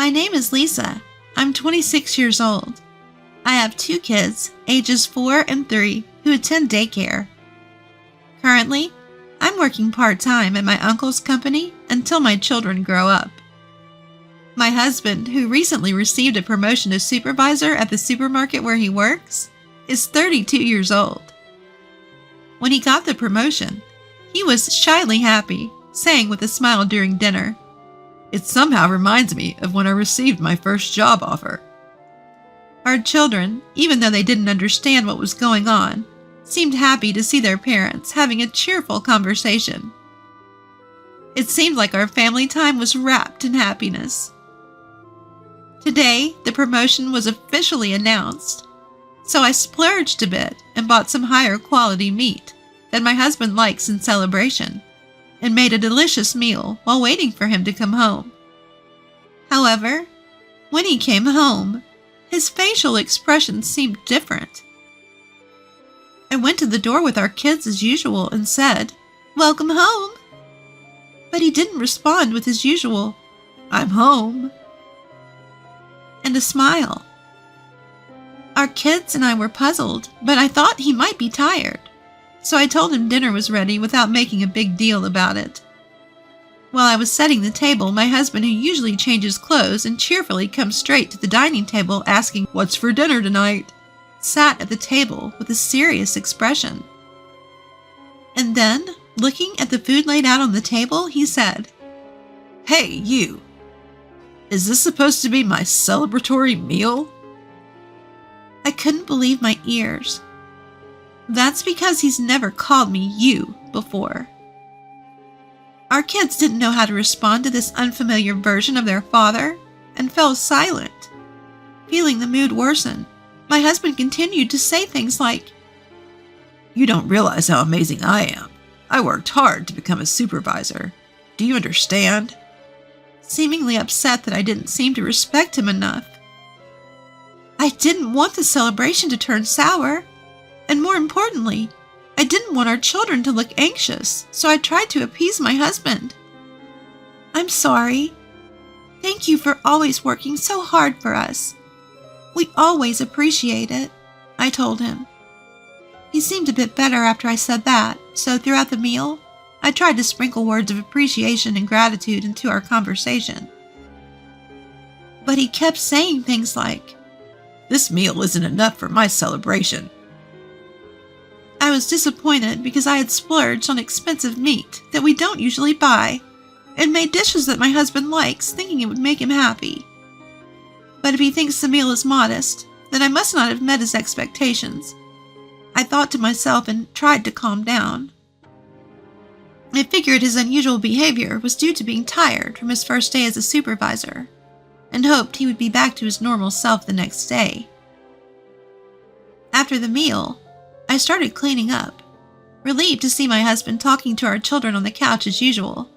My name is Lisa. I'm 26 years old. I have 2 kids, ages 4 and 3, who attend daycare. Currently, I'm working part-time at my uncle's company until my children grow up. My husband, who recently received a promotion to supervisor at the supermarket where he works, is 32 years old. When he got the promotion, he was shyly happy, saying with a smile during dinner, "It somehow reminds me of when I received my first job offer." Our children, even though they didn't understand what was going on, seemed happy to see their parents having a cheerful conversation. It seemed like our family time was wrapped in happiness. Today, the promotion was officially announced, so I splurged a bit and bought some higher quality meat that my husband likes in celebration, and made a delicious meal while waiting for him to come home. However, when he came home, his facial expressions seemed different. I went to the door with our kids as usual and said, "Welcome home." But he didn't respond with his usual, "I'm home," and a smile. Our kids and I were puzzled, but I thought he might be tired, so I told him dinner was ready without making a big deal about it. While I was setting the table, my husband, who usually changes clothes and cheerfully comes straight to the dining table asking, "What's for dinner tonight?" sat at the table with a serious expression. And then, looking at the food laid out on the table, he said, "Hey, you! Is this supposed to be my celebratory meal?" I couldn't believe my ears. That's because he's never called me "you" before. Our kids didn't know how to respond to this unfamiliar version of their father and fell silent. Feeling the mood worsen, my husband continued to say things like, "You don't realize how amazing I am. I worked hard to become a supervisor. Do you understand?" Seemingly upset that I didn't seem to respect him enough. I didn't want the celebration to turn sour, and more importantly, I didn't want our children to look anxious, so I tried to appease my husband. "I'm sorry. Thank you for always working so hard for us. We always appreciate it," I told him. He seemed a bit better after I said that, so throughout the meal, I tried to sprinkle words of appreciation and gratitude into our conversation. But he kept saying things like, "This meal isn't enough for my celebration." I was disappointed because I had splurged on expensive meat that we don't usually buy, and made dishes that my husband likes, thinking it would make him happy. But if he thinks the meal is modest, then I must not have met his expectations, I thought to myself, and tried to calm down. I figured his unusual behavior was due to being tired from his first day as a supervisor, and hoped he would be back to his normal self the next day. After the meal, I started cleaning up, relieved to see my husband talking to our children on the couch as usual.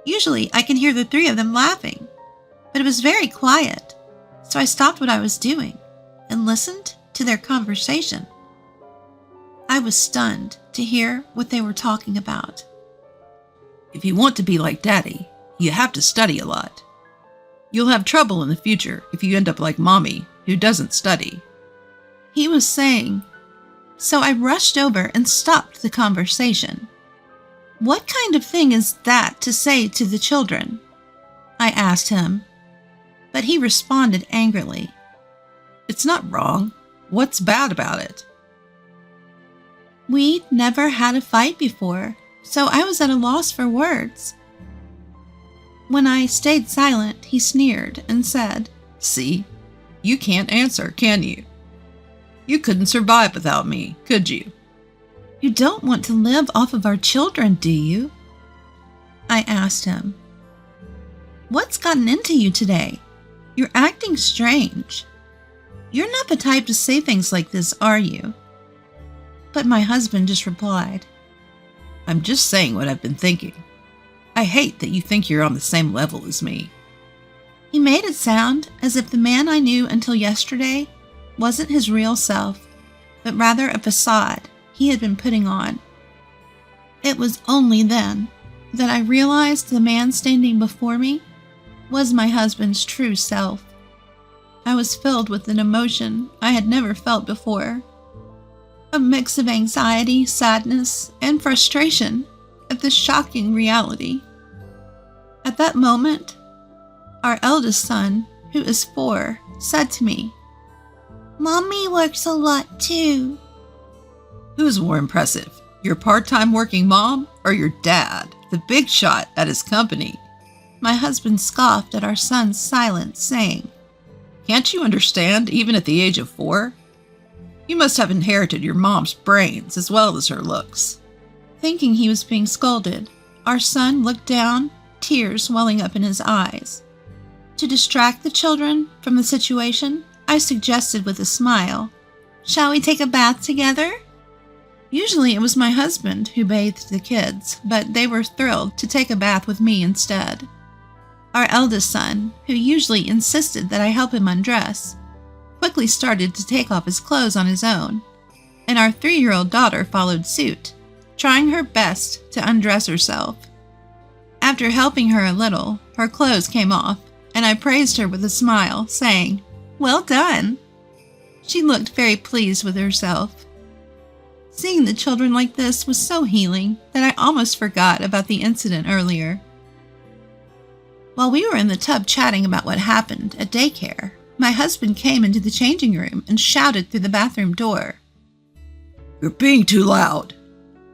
Usually, I can hear the 3 of them laughing, but it was very quiet, so I stopped what I was doing and listened to their conversation. I was stunned to hear what they were talking about. "If you want to be like Daddy, you have to study a lot. You'll have trouble in the future if you end up like Mommy, who doesn't study," he was saying. So I rushed over and stopped the conversation. "What kind of thing is that to say to the children?" I asked him, but he responded angrily, "It's not wrong. What's bad about it?" We'd never had a fight before, so I was at a loss for words. When I stayed silent, he sneered and said, "See, you can't answer, can you? You couldn't survive without me, could you?" "You don't want to live off of our children, do you?" I asked him. "What's gotten into you today? You're acting strange. You're not the type to say things like this, are you?" But my husband just replied, "I'm just saying what I've been thinking. I hate that you think you're on the same level as me." He made it sound as if the man I knew until yesterday wasn't his real self, but rather a facade he had been putting on. It was only then that I realized the man standing before me was my husband's true self. I was filled with an emotion I had never felt before. A mix of anxiety, sadness, and frustration at the shocking reality. At that moment, our eldest son, who is 4, said to me, "Mommy works a lot too." Who's more impressive, your part-time working mom or your dad, the big shot at his company? My husband scoffed at our son's silence, saying, "Can't you understand, even at the age of 4? You must have inherited your mom's brains as well as her looks." Thinking he was being scolded, our son looked down, tears welling up in his eyes. To distract the children from the situation, I suggested with a smile, "Shall we take a bath together?" Usually it was my husband who bathed the kids, but they were thrilled to take a bath with me instead. Our eldest son, who usually insisted that I help him undress, quickly started to take off his clothes on his own, and our 3-year-old daughter followed suit, trying her best to undress herself. After helping her a little, her clothes came off, and I praised her with a smile, saying, "Well done." She looked very pleased with herself. Seeing the children like this was so healing that I almost forgot about the incident earlier. While we were in the tub chatting about what happened at daycare, my husband came into the changing room and shouted through the bathroom door, "You're being too loud.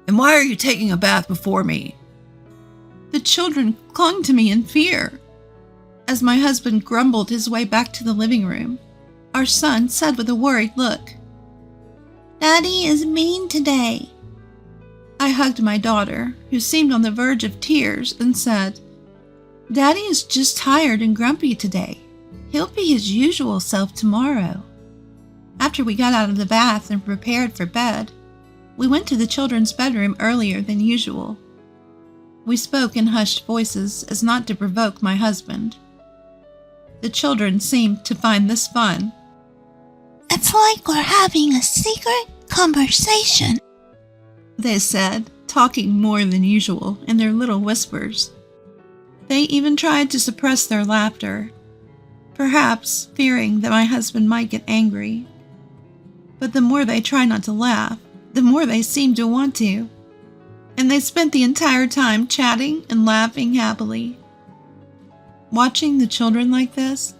And why are you taking a bath before me?" The children clung to me in fear. As my husband grumbled his way back to the living room, our son said with a worried look, "Daddy is mean today." I hugged my daughter, who seemed on the verge of tears, and said, "Daddy is just tired and grumpy today. He'll be his usual self tomorrow." After we got out of the bath and prepared for bed, we went to the children's bedroom earlier than usual. We spoke in hushed voices as not to provoke my husband. The children seemed to find this fun. "It's like we're having a secret conversation," they said, talking more than usual in their little whispers. They even tried to suppress their laughter, perhaps fearing that my husband might get angry. But the more they tried not to laugh, the more they seemed to want to, and they spent the entire time chatting and laughing happily. Watching the children like this,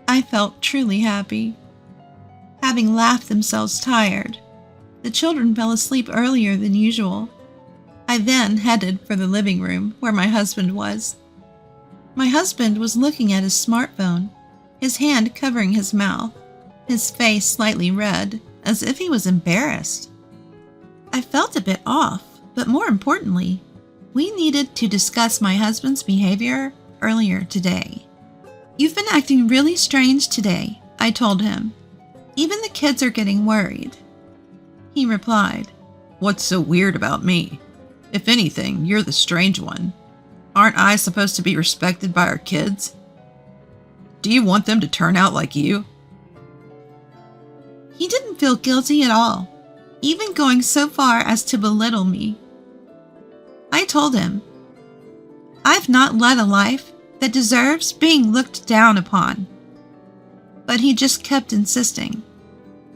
I felt truly happy. Having laughed themselves tired, the children fell asleep earlier than usual. I then headed for the living room where my husband was. My husband was looking at his smartphone, his hand covering his mouth, his face slightly red, as if he was embarrassed. I felt a bit off, but more importantly, we needed to discuss my husband's behavior earlier today. "You've been acting really strange today," I told him. "Even the kids are getting worried." He replied, "What's so weird about me? If anything, you're the strange one. Aren't I supposed to be respected by our kids? Do you want them to turn out like you?" He didn't feel guilty at all, even going so far as to belittle me. I told him, "I've not led a life that deserves being looked down upon." But he just kept insisting.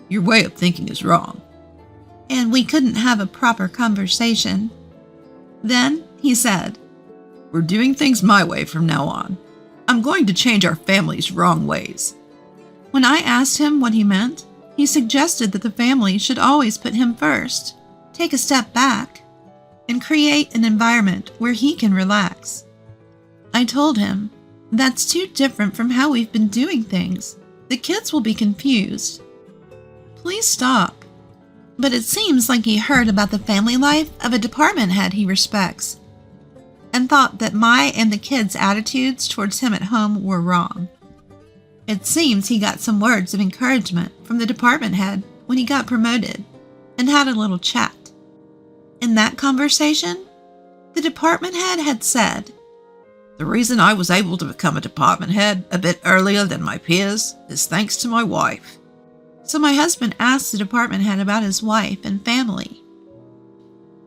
"Your way of thinking is wrong." And we couldn't have a proper conversation. Then he said, "We're doing things my way from now on. I'm going to change our family's wrong ways." When I asked him what he meant, he suggested that the family should always put him first, take a step back, and create an environment where he can relax. I told him, "That's too different from how we've been doing things. The kids will be confused. Please stop." But it seems like he heard about the family life of a department head he respects, and thought that my and the kids' attitudes towards him at home were wrong. It seems he got some words of encouragement from the department head when he got promoted, and had a little chat. In that conversation, the department head had said, "The reason I was able to become a department head a bit earlier than my peers is thanks to my wife." So my husband asked the department head about his wife and family.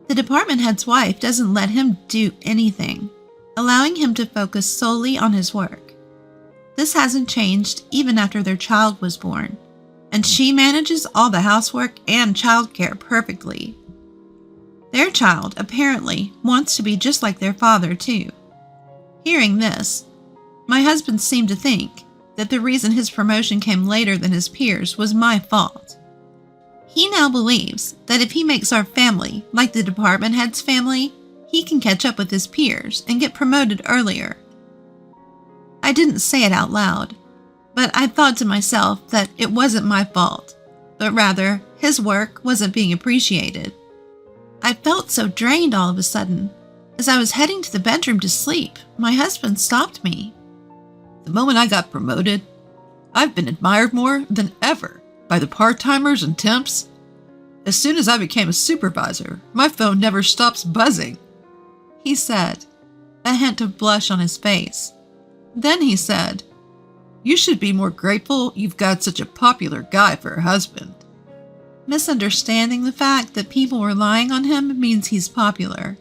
The department head's wife doesn't let him do anything, allowing him to focus solely on his work. This hasn't changed even after their child was born, and she manages all the housework and childcare perfectly. Their child, apparently, wants to be just like their father, too. Hearing this, my husband seemed to think that the reason his promotion came later than his peers was my fault. He now believes that if he makes our family like the department head's family, he can catch up with his peers and get promoted earlier. I didn't say it out loud, but I thought to myself that it wasn't my fault, but rather his work wasn't being appreciated. I felt so drained all of a sudden. As I was heading to the bedroom to sleep, my husband stopped me. The moment I got promoted, I've been admired more than ever by the part-timers and temps. As soon as I became a supervisor, my phone never stops buzzing, he said, a hint of blush on his face. Then he said, "You should be more grateful you've got such a popular guy for a husband." Misunderstanding the fact that people were relying on him means he's popular.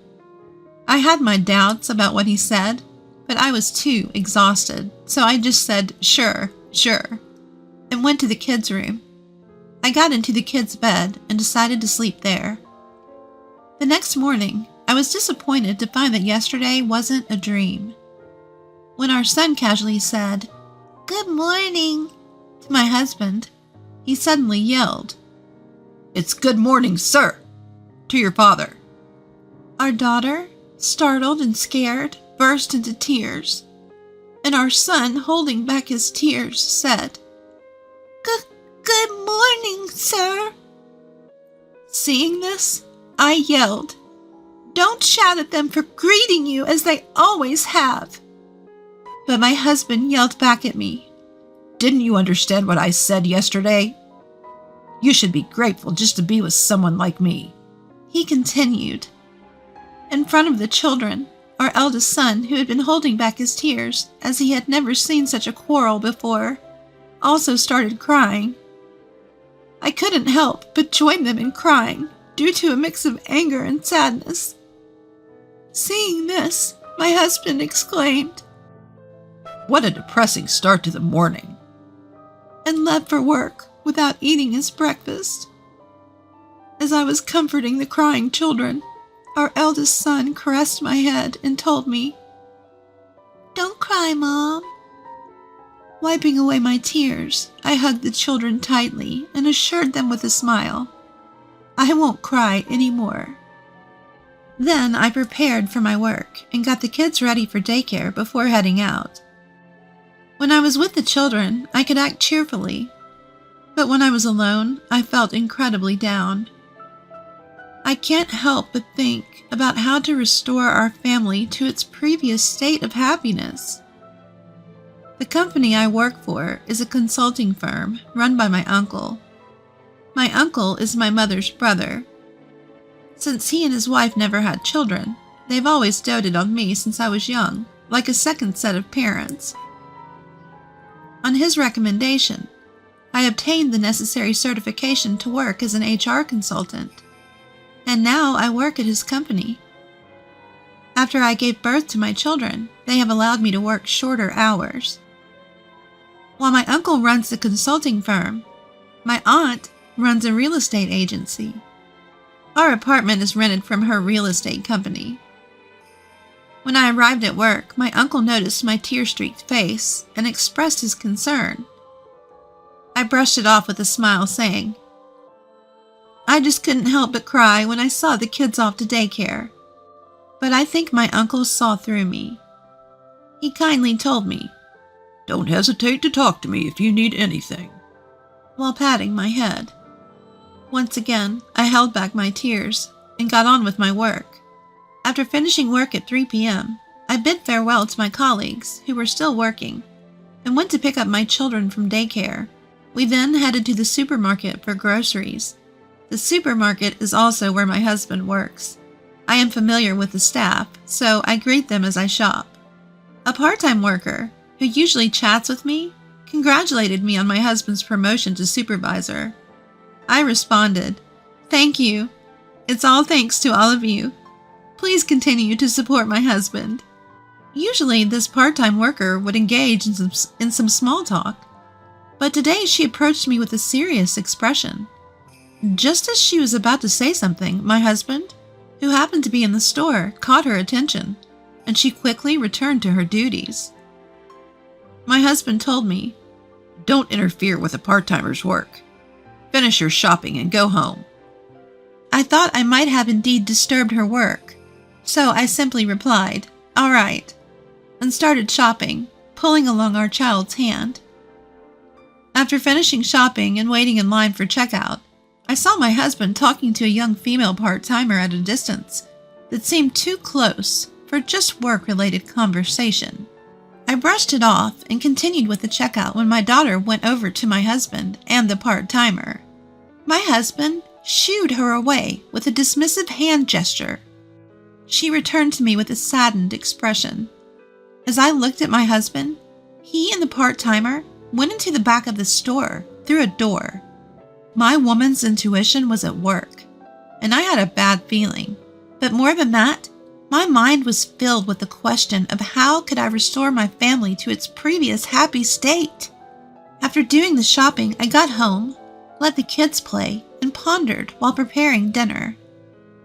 I had my doubts about what he said, but I was too exhausted, so I just said, sure, and went to the kids' room. I got into the kids' bed and decided to sleep there. The next morning, I was disappointed to find that yesterday wasn't a dream. When our son casually said, Good morning. to my husband, he suddenly yelled, "It's good morning, sir," to your father. Our daughter, startled and scared, burst into tears, and our son, holding back his tears, said, Good morning, sir. Seeing this, I yelled, "Don't shout at them for greeting you as they always have." But my husband yelled back at me, "Didn't you understand what I said yesterday? You should be grateful just to be with someone like me." He continued. In front of the children, our eldest son, who had been holding back his tears as he had never seen such a quarrel before, also started crying. I couldn't help but join them in crying due to a mix of anger and sadness. Seeing this, my husband exclaimed, "What a depressing start to the morning," and left for work without eating his breakfast. As I was comforting the crying children, our eldest son caressed my head and told me, Don't cry, Mom. Wiping away my tears, I hugged the children tightly and assured them with a smile, I won't cry anymore. Then I prepared for my work and got the kids ready for daycare before heading out. When I was with the children, I could act cheerfully, but when I was alone, I felt incredibly down. I can't help but think about how to restore our family to its previous state of happiness. The company I work for is a consulting firm run by my uncle. My uncle is my mother's brother. Since he and his wife never had children, they've always doted on me since I was young, like a second set of parents. On his recommendation, I obtained the necessary certification to work as an HR consultant, and now I work at his company. After I gave birth to my children, they have allowed me to work shorter hours. While my uncle runs the consulting firm, my aunt runs a real estate agency. Our apartment is rented from her real estate company. When I arrived at work, my uncle noticed my tear-streaked face and expressed his concern. I brushed it off with a smile, saying, I just couldn't help but cry when I saw the kids off to daycare. But I think my uncle saw through me. He kindly told me, "Don't hesitate to talk to me if you need anything," while patting my head. Once again, I held back my tears and got on with my work. After finishing work at 3 p.m., I bid farewell to my colleagues who were still working and went to pick up my children from daycare. We then headed to the supermarket for groceries. The supermarket is also where my husband works. I am familiar with the staff, so I greet them as I shop. A part-time worker, who usually chats with me, congratulated me on my husband's promotion to supervisor. I responded, "Thank you. It's all thanks to all of you. Please continue to support my husband." Usually, this part-time worker would engage in some small talk, but today she approached me with a serious expression. Just as she was about to say something, my husband, who happened to be in the store, caught her attention, and she quickly returned to her duties. My husband told me, "Don't interfere with a part-timer's work. Finish your shopping and go home." I thought I might have indeed disturbed her work, so I simply replied, "All right," and started shopping, pulling along our child's hand. After finishing shopping and waiting in line for checkout, I saw my husband talking to a young female part-timer at a distance that seemed too close for just work-related conversation. I brushed it off and continued with the checkout when my daughter went over to my husband and the part-timer. My husband shooed her away with a dismissive hand gesture. She returned to me with a saddened expression. As I looked at my husband, he and the part-timer went into the back of the store through a door. My woman's intuition was at work, and I had a bad feeling. But more than that, my mind was filled with the question of how could I restore my family to its previous happy state. After doing the shopping, I got home, let the kids play, and pondered while preparing dinner.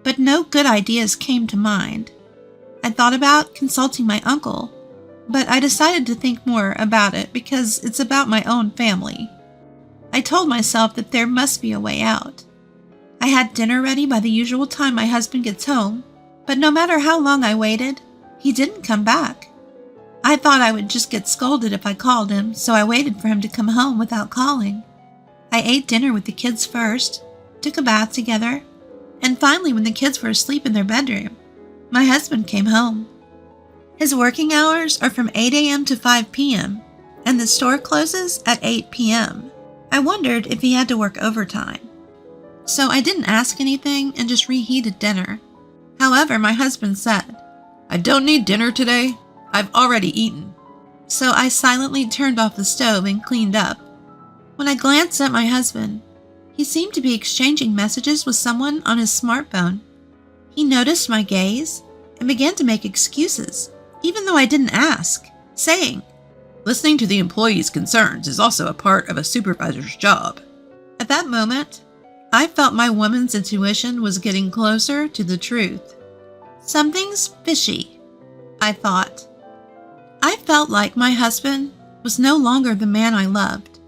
But no good ideas came to mind. I thought about consulting my uncle, but I decided to think more about it because it's about my own family. I told myself that there must be a way out. I had dinner ready by the usual time my husband gets home, but no matter how long I waited, he didn't come back. I thought I would just get scolded if I called him, so I waited for him to come home without calling. I ate dinner with the kids first, took a bath together, and finally, when the kids were asleep in their bedroom, my husband came home. His working hours are from 8 a.m. to 5 p.m., and the store closes at 8 p.m. I wondered if he had to work overtime. So I didn't ask anything and just reheated dinner. However, my husband said, "I don't need dinner today. I've already eaten." So I silently turned off the stove and cleaned up. When I glanced at my husband, he seemed to be exchanging messages with someone on his smartphone. He noticed my gaze and began to make excuses, even though I didn't ask, saying, "Listening to the employees' concerns is also a part of a supervisor's job." At that moment, I felt my woman's intuition was getting closer to the truth. Something's fishy, I thought. I felt like my husband was no longer the man I loved,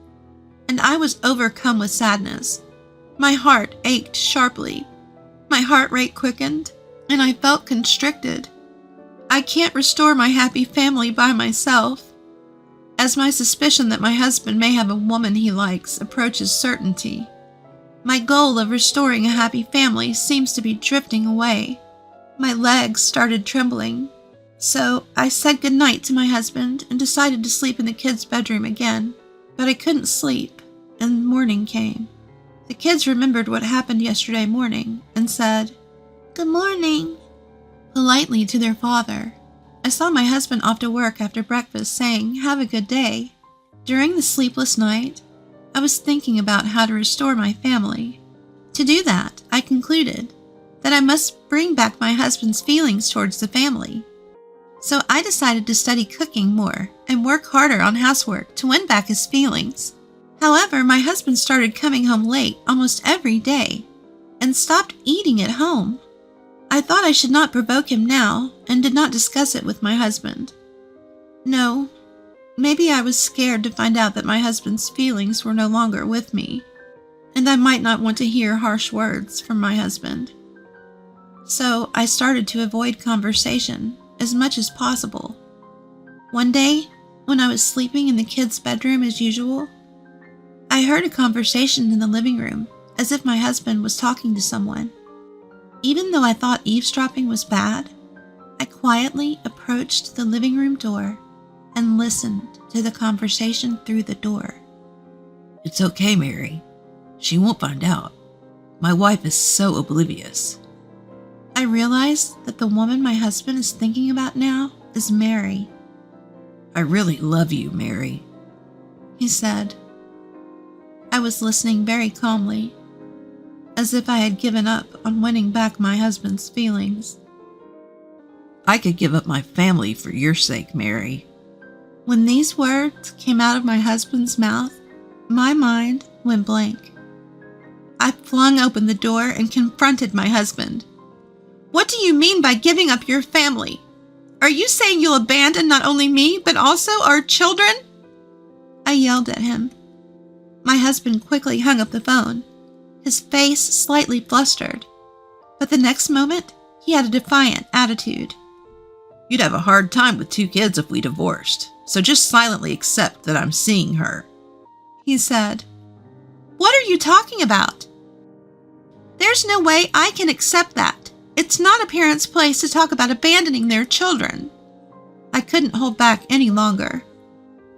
and I was overcome with sadness. My heart ached sharply. My heart rate quickened, and I felt constricted. I can't restore my happy family by myself. As my suspicion that my husband may have a woman he likes approaches certainty, my goal of restoring a happy family seems to be drifting away. My legs started trembling, so I said goodnight to my husband and decided to sleep in the kids' bedroom again, but I couldn't sleep, and morning came. The kids remembered what happened yesterday morning and said, "Good morning," politely to their father. I saw my husband off to work after breakfast saying, "Have a good day." During the sleepless night, I was thinking about how to restore my family. To do that, I concluded that I must bring back my husband's feelings towards the family. So I decided to study cooking more and work harder on housework to win back his feelings. However, my husband started coming home late almost every day and stopped eating at home. I thought I should not provoke him now and did not discuss it with my husband. No, maybe I was scared to find out that my husband's feelings were no longer with me, and I might not want to hear harsh words from my husband. So I started to avoid conversation as much as possible. One day, when I was sleeping in the kids' bedroom as usual, I heard a conversation in the living room as if my husband was talking to someone. Even though I thought eavesdropping was bad, I quietly approached the living room door and listened to the conversation through the door. "It's okay, Mary. She won't find out. My wife is so oblivious." I realized that the woman my husband is thinking about now is Mary. "I really love you, Mary," he said. I was listening very calmly, as if I had given up on winning back my husband's feelings. I could give up my family for your sake, Mary." When these words came out of my husband's mouth, my mind went blank. I flung open the door and confronted my husband. "What do you mean by giving up your family? Are you saying you'll abandon not only me, but also our children?" I yelled at him. My husband quickly hung up the phone, his face slightly flustered. But the next moment, he had a defiant attitude. "You'd have a hard time with 2 kids if we divorced, so just silently accept that I'm seeing her," he said. "What are you talking about? There's no way I can accept that. It's not a parent's place to talk about abandoning their children." I couldn't hold back any longer,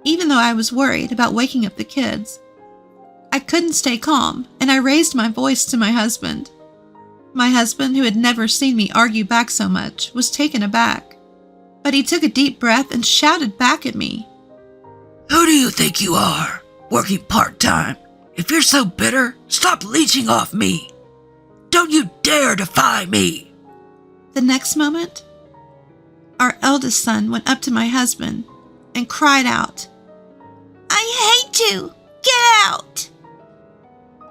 even though I was worried about waking up the kids. I couldn't stay calm, and I raised my voice to my husband. My husband, who had never seen me argue back so much, was taken aback, but he took a deep breath and shouted back at me. "Who do you think you are, working part-time? If you're so bitter, stop leeching off me. Don't you dare defy me." The next moment, our eldest son went up to my husband and cried out, "I hate you! Get out!"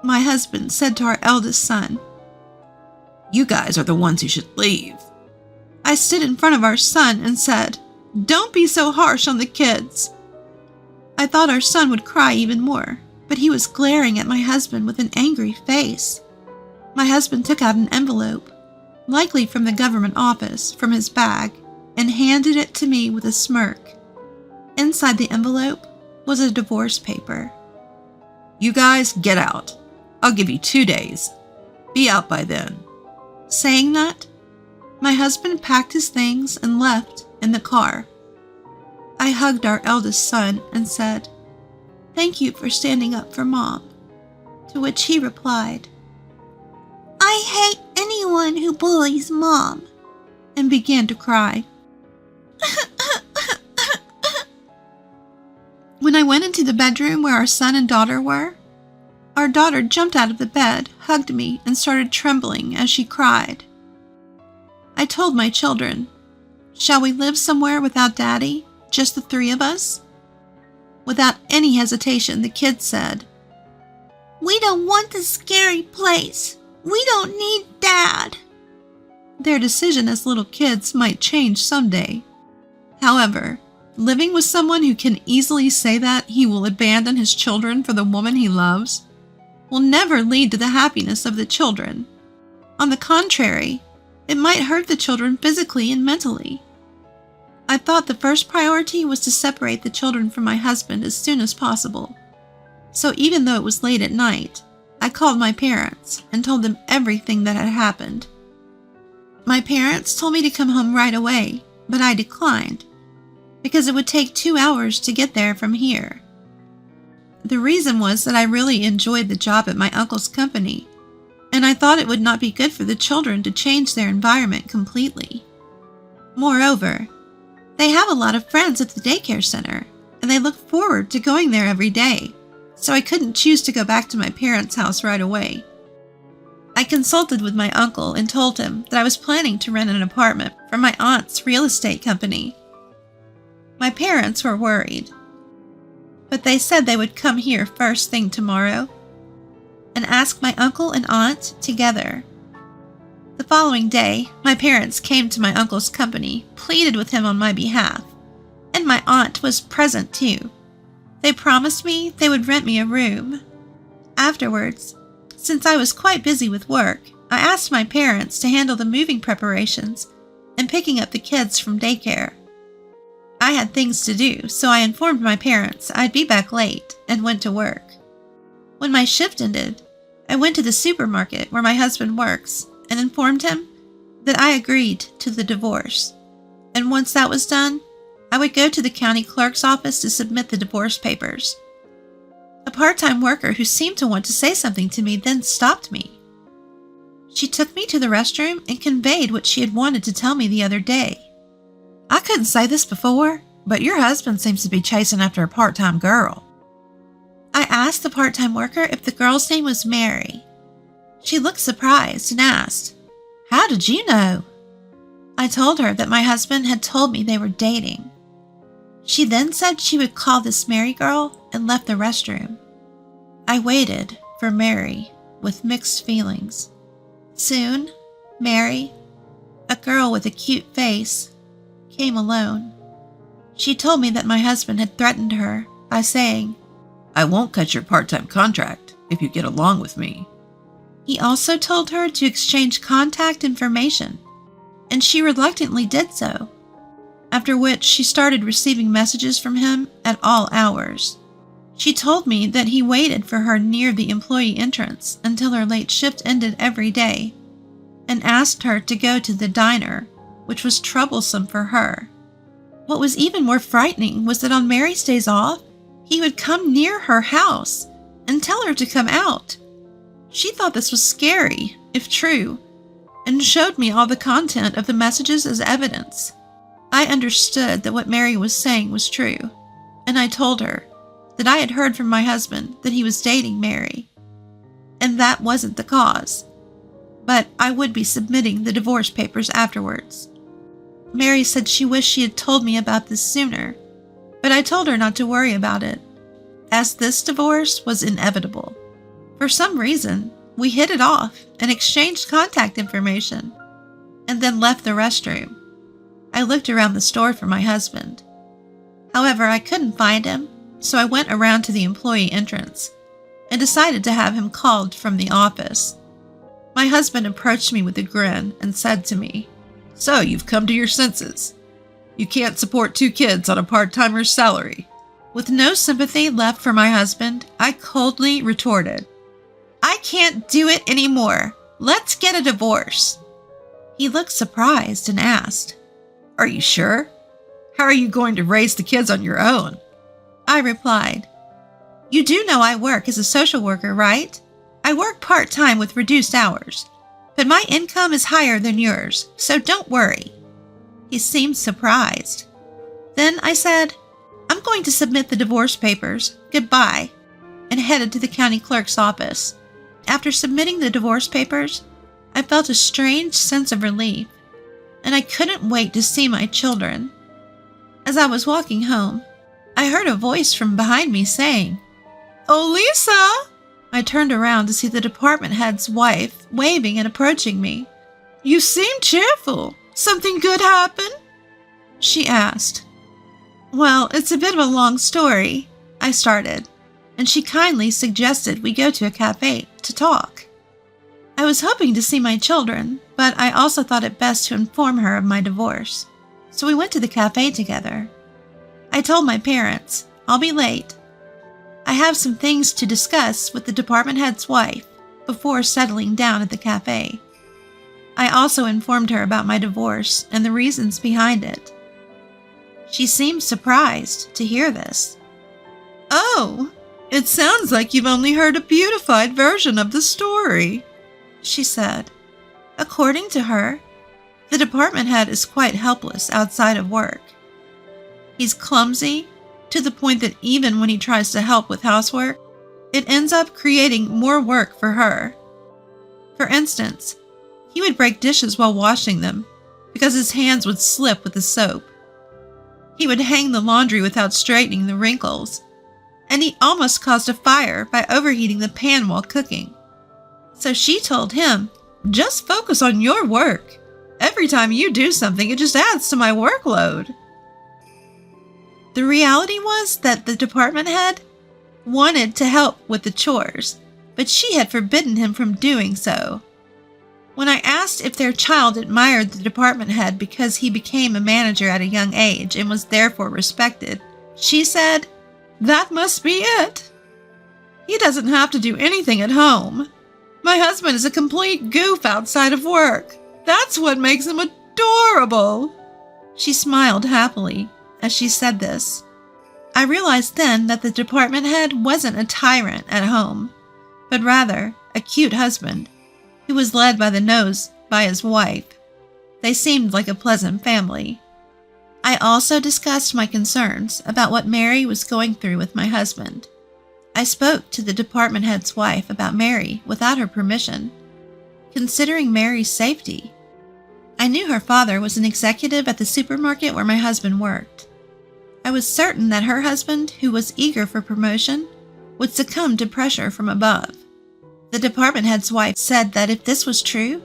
My husband said to our eldest son, "You guys are the ones who should leave." I stood in front of our son and said, "Don't be so harsh on the kids." I thought our son would cry even more, but he was glaring at my husband with an angry face. My husband took out an envelope, likely from the government office, from his bag, and handed it to me with a smirk. Inside the envelope was a divorce paper. "You guys get out. I'll give you 2 days. Be out by then." Saying that, my husband packed his things and left in the car. I hugged our eldest son and said, "Thank you for standing up for Mom," to which he replied, I hate anyone who bullies Mom. and began to cry. When I went into the bedroom where our son and daughter were, our daughter jumped out of the bed, hugged me, and started trembling as she cried. I told my children, "Shall we live somewhere without Daddy, just the 3 of us?" Without any hesitation, the kids said, We don't want this scary place. We don't need Dad. Their decision as little kids might change someday. However, living with someone who can easily say that he will abandon his children for the woman he loves will never lead to the happiness of the children. On the contrary, it might hurt the children physically and mentally. I thought the first priority was to separate the children from my husband as soon as possible. So even though it was late at night, I called my parents and told them everything that had happened. My parents told me to come home right away, but I declined, because it would take 2 hours to get there from here. The reason was that I really enjoyed the job at my uncle's company, and I thought it would not be good for the children to change their environment completely. Moreover, they have a lot of friends at the daycare center, and they look forward to going there every day, so I couldn't choose to go back to my parents' house right away. I consulted with my uncle and told him that I was planning to rent an apartment from my aunt's real estate company. My parents were worried, but they said they would come here first thing tomorrow and ask my uncle and aunt together. The following day, my parents came to my uncle's company, pleaded with him on my behalf, and my aunt was present too. They promised me they would rent me a room. Afterwards, since I was quite busy with work, I asked my parents to handle the moving preparations and picking up the kids from daycare. I had things to do, so I informed my parents I'd be back late and went to work. When my shift ended, I went to the supermarket where my husband works and informed him that I agreed to the divorce. And once that was done, I would go to the county clerk's office to submit the divorce papers. A part-time worker who seemed to want to say something to me then stopped me. She took me to the restroom and conveyed what she had wanted to tell me the other day. "I couldn't say this before, but your husband seems to be chasing after a part-time girl." I asked the part-time worker if the girl's name was Mary. She looked surprised and asked, "How did you know?" I told her that my husband had told me they were dating. She then said she would call this Mary girl and left the restroom. I waited for Mary with mixed feelings. Soon, Mary, a girl with a cute face, came alone. She told me that my husband had threatened her by saying, I won't cut your part-time contract if you get along with me. He also told her to exchange contact information, and she reluctantly did so, after which she started receiving messages from him at all hours. She told me that he waited for her near the employee entrance until her late shift ended every day, and asked her to go to the diner, which was troublesome for her. What was even more frightening was that on Mary's days off, he would come near her house and tell her to come out. She thought this was scary, if true, and showed me all the content of the messages as evidence. I understood that what Mary was saying was true, and I told her that I had heard from my husband that he was dating Mary, and that wasn't the cause, but I would be submitting the divorce papers afterwards. Mary said she wished she had told me about this sooner, but I told her not to worry about it, as this divorce was inevitable. For some reason, we hit it off and exchanged contact information, and then left the restroom. I looked around the store for my husband. However, I couldn't find him, so I went around to the employee entrance and decided to have him called from the office. My husband approached me with a grin and said to me, So you've come to your senses. You can't support 2 kids on a part-timer's salary. With no sympathy left for my husband, I coldly retorted, I can't do it anymore. Let's get a divorce. He looked surprised and asked, Are you sure? How are you going to raise the kids on your own? I replied, You do know I work as a social worker, right? I work part-time with reduced hours, but my income is higher than yours, so don't worry. He seemed surprised. Then I said, I'm going to submit the divorce papers. Goodbye, and headed to the county clerk's office. After submitting the divorce papers, I felt a strange sense of relief, and I couldn't wait to see my children. As I was walking home, I heard a voice from behind me saying, Oh, Lisa! I turned around to see the department head's wife waving and approaching me. You seem cheerful. Something good happened? She asked. Well, it's a bit of a long story, I started, and she kindly suggested we go to a cafe to talk. I was hoping to see my children, but I also thought it best to inform her of my divorce, so we went to the cafe together. I told my parents, I'll be late. I have some things to discuss with the department head's wife before settling down at the cafe. I also informed her about my divorce and the reasons behind it. She seemed surprised to hear this. Oh, it sounds like you've only heard a beautified version of the story, she said. According to her, the department head is quite helpless outside of work. He's clumsy to the point that even when he tries to help with housework, it ends up creating more work for her. For instance, he would break dishes while washing them because his hands would slip with the soap. He would hang the laundry without straightening the wrinkles, and he almost caused a fire by overheating the pan while cooking. So she told him, Just focus on your work. Every time you do something, it just adds to my workload. The reality was that the department head wanted to help with the chores, but she had forbidden him from doing so. When I asked if their child admired the department head because he became a manager at a young age and was therefore respected, she said, That must be it. He doesn't have to do anything at home. My husband is a complete goof outside of work. That's what makes him adorable. She smiled happily as she said this. I realized then that the department head wasn't a tyrant at home, but rather a cute husband who was led by the nose by his wife. They seemed like a pleasant family. I also discussed my concerns about what Mary was going through with my husband. I spoke to the department head's wife about Mary without her permission, considering Mary's safety. I knew her father was an executive at the supermarket where my husband worked. I was certain that her husband, who was eager for promotion, would succumb to pressure from above. The department head's wife said that if this was true,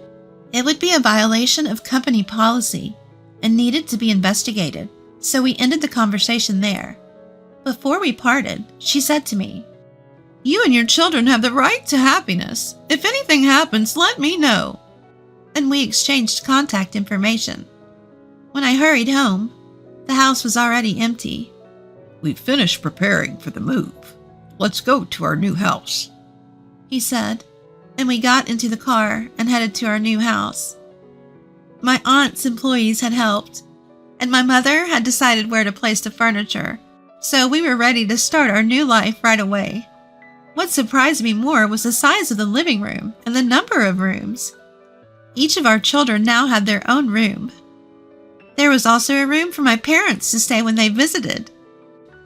it would be a violation of company policy and needed to be investigated, so we ended the conversation there. Before we parted, she said to me, "You and your children have the right to happiness. If anything happens, let me know." And we exchanged contact information. When I hurried home, the house was already empty. "We've finished preparing for the move. Let's go to our new house," he said, and we got into the car and headed to our new house. My aunt's employees had helped, and my mother had decided where to place the furniture, so we were ready to start our new life right away. What surprised me more was the size of the living room and the number of rooms. Each of our children now had their own room. There was also a room for my parents to stay when they visited.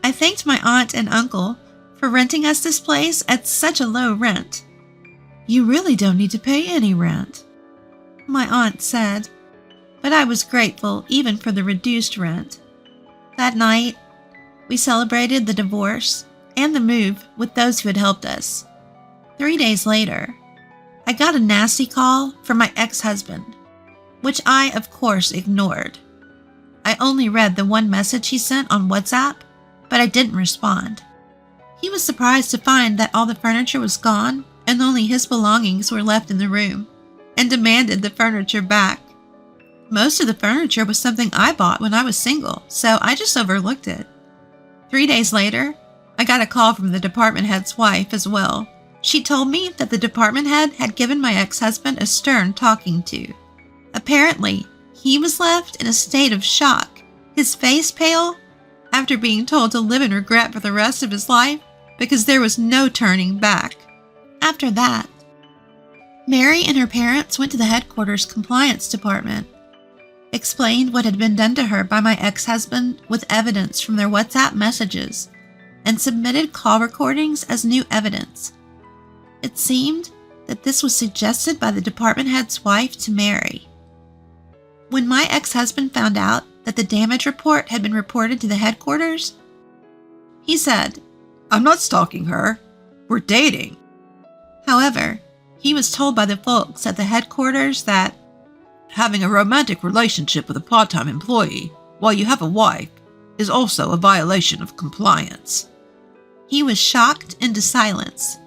I thanked my aunt and uncle for renting us this place at such a low rent. "You really don't need to pay any rent," my aunt said, but I was grateful even for the reduced rent. That night, we celebrated the divorce and the move with those who had helped us. 3 days later, I got a nasty call from my ex-husband, which I, of course, ignored. I only read the one message he sent on WhatsApp, but I didn't respond. He was surprised to find that all the furniture was gone and only his belongings were left in the room, and demanded the furniture back. Most of the furniture was something I bought when I was single, so I just overlooked it. 3 days later, I got a call from the department head's wife as well. She told me that the department head had given my ex-husband a stern talking to. Apparently, he was left in a state of shock, his face pale, after being told to live in regret for the rest of his life because there was no turning back. After that, Mary and her parents went to the headquarters compliance department, explained what had been done to her by my ex-husband with evidence from their WhatsApp messages, and submitted call recordings as new evidence. It seemed that this was suggested by the department head's wife to Mary. When my ex-husband found out that the damage report had been reported to the headquarters, he said, "I'm not stalking her. We're dating." However, he was told by the folks at the headquarters that "Having a romantic relationship with a part-time employee while you have a wife is also a violation of compliance." He was shocked into silence.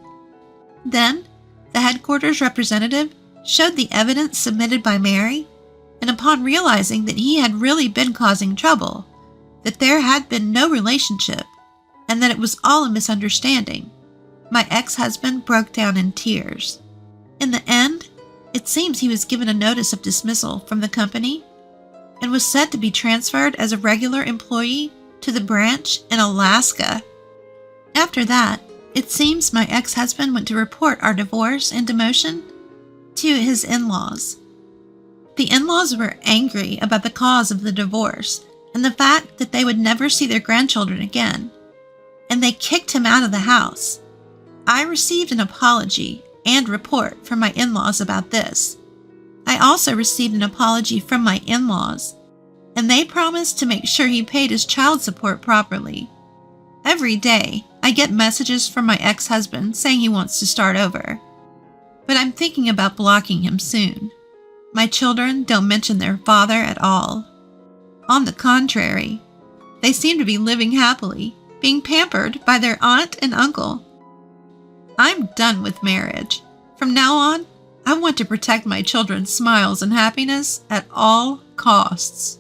Then, the headquarters representative showed the evidence submitted by Mary, and upon realizing that he had really been causing trouble, that there had been no relationship, and that it was all a misunderstanding, my ex-husband broke down in tears. In the end, it seems he was given a notice of dismissal from the company and was said to be transferred as a regular employee to the branch in Alaska. After that, it seems my ex-husband went to report our divorce and demotion to his in-laws. The in-laws were angry about the cause of the divorce and the fact that they would never see their grandchildren again, and they kicked him out of the house. I received an apology and report from my in-laws about this. I also received an apology from my in-laws, and they promised to make sure he paid his child support properly. Every day, I get messages from my ex-husband saying he wants to start over, but I'm thinking about blocking him soon. My children don't mention their father at all. On the contrary, they seem to be living happily, being pampered by their aunt and uncle. I'm done with marriage. From now on, I want to protect my children's smiles and happiness at all costs.